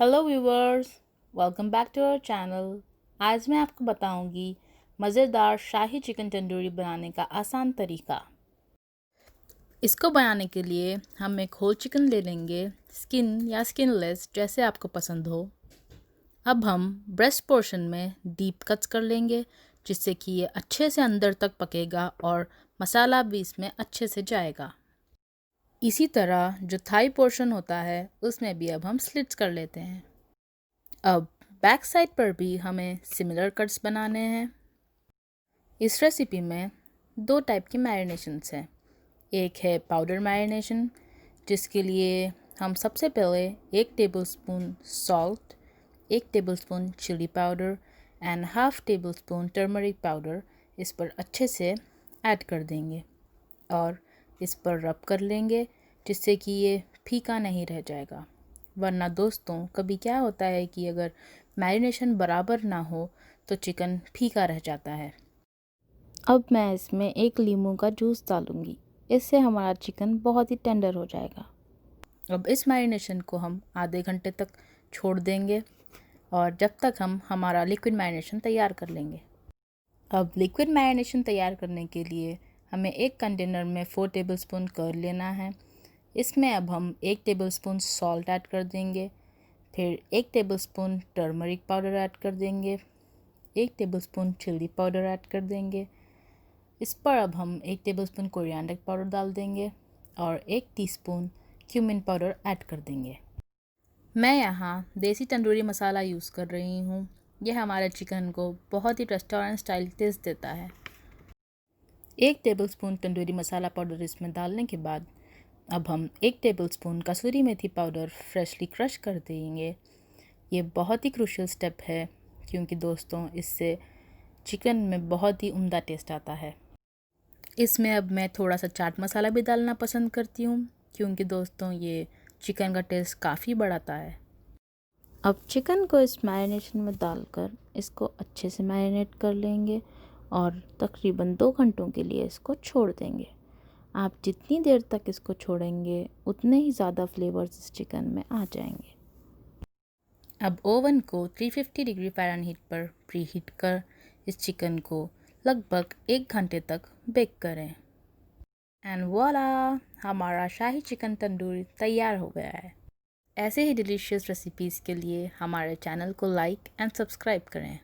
Hello viewers, welcome back to our channel. आज मैं आपको बताऊंगी मज़ेदार शाही चिकन तंदूरी बनाने का आसान तरीका। इसको बनाने के लिए हम एक होल चिकन ले लेंगे, स्किन या स्किनलेस जैसे आपको पसंद हो। अब हम ब्रेस्ट पोर्शन में डीप कट्स कर लेंगे जिससे कि ये अच्छे से अंदर तक पकेगा और मसाला भी इसमें अच्छे से जाएगा। इसी तरह जो थाई पोर्शन होता है उसमें भी अब हम स्लिट्स कर लेते हैं। अब बैक साइड पर भी हमें सिमिलर कट्स बनाने हैं। इस रेसिपी में दो टाइप की मैरिनेशंस हैं। एक है पाउडर मैरिनेशन, जिसके लिए हम सबसे पहले 1 tablespoon salt, 1 tablespoon chilli powder and half tablespoon turmeric powder इस पर अच्छे से ऐड कर देंगे और इस पर रब कर लेंगे जिससे कि ये फीका नहीं रह जाएगा। वरना दोस्तों कभी क्या होता है कि अगर मैरिनेशन बराबर ना हो तो चिकन फीका रह जाता है। अब मैं इसमें 1 नींबू का जूस डालूंगी, इससे हमारा चिकन बहुत ही टेंडर हो जाएगा। अब इस मैरिनेशन को हम आधे घंटे तक छोड़ देंगे और जब तक हम हमारा लिक्विड मैरिनेशन तैयार कर लेंगे। अब लिक्विड मैरिनेशन तैयार करने के लिए हमें एक कंटेनर में 4 टेबलस्पून कर्ड लेना है। इसमें अब हम 1 टेबलस्पून सॉल्ट ऐड कर देंगे, फिर 1 टेबलस्पून टर्मरिक पाउडर ऐड कर देंगे, 1 टेबलस्पून चिल्ली पाउडर ऐड कर देंगे। इस पर अब हम 1 टेबलस्पून कोरिएंडर पाउडर डाल देंगे और 1 टीस्पून क्यूमिन पाउडर ऐड कर देंगे। मैं यहाँ देसी तंदूरी मसाला यूज़ कर रही हूँ। यह हमारे चिकन को बहुत ही रेस्टोरेंट स्टाइल टेस्ट देता है। 1 टेबलस्पून तंदूरी मसाला पाउडर इसमें डालने के बाद अब हम 1 टेबलस्पून कसूरी मेथी पाउडर फ्रेशली क्रश कर देंगे। ये बहुत ही क्रूशियल स्टेप है क्योंकि दोस्तों इससे चिकन में बहुत ही उम्दा टेस्ट आता है। इसमें अब मैं थोड़ा सा चाट मसाला भी डालना पसंद करती हूँ क्योंकि दोस्तों ये चिकन का टेस्ट काफ़ी बढ़ाता है। अब चिकन को इस मैरिनेशन में डालकर इसको अच्छे से मैरिनेट कर लेंगे और तकरीबन 2 घंटों के लिए इसको छोड़ देंगे। आप जितनी देर तक इसको छोड़ेंगे उतने ही ज़्यादा फ्लेवर्स इस चिकन में आ जाएंगे। अब ओवन को 350 डिग्री फ़ारेनहीट पर प्रीहीट कर इस चिकन को लगभग 1 घंटे तक बेक करें। एंड वॉला, हमारा शाही चिकन तंदूरी तैयार हो गया है। ऐसे ही डिलीशियस रेसिपीज़ के लिए हमारे चैनल को लाइक एंड सब्सक्राइब करें।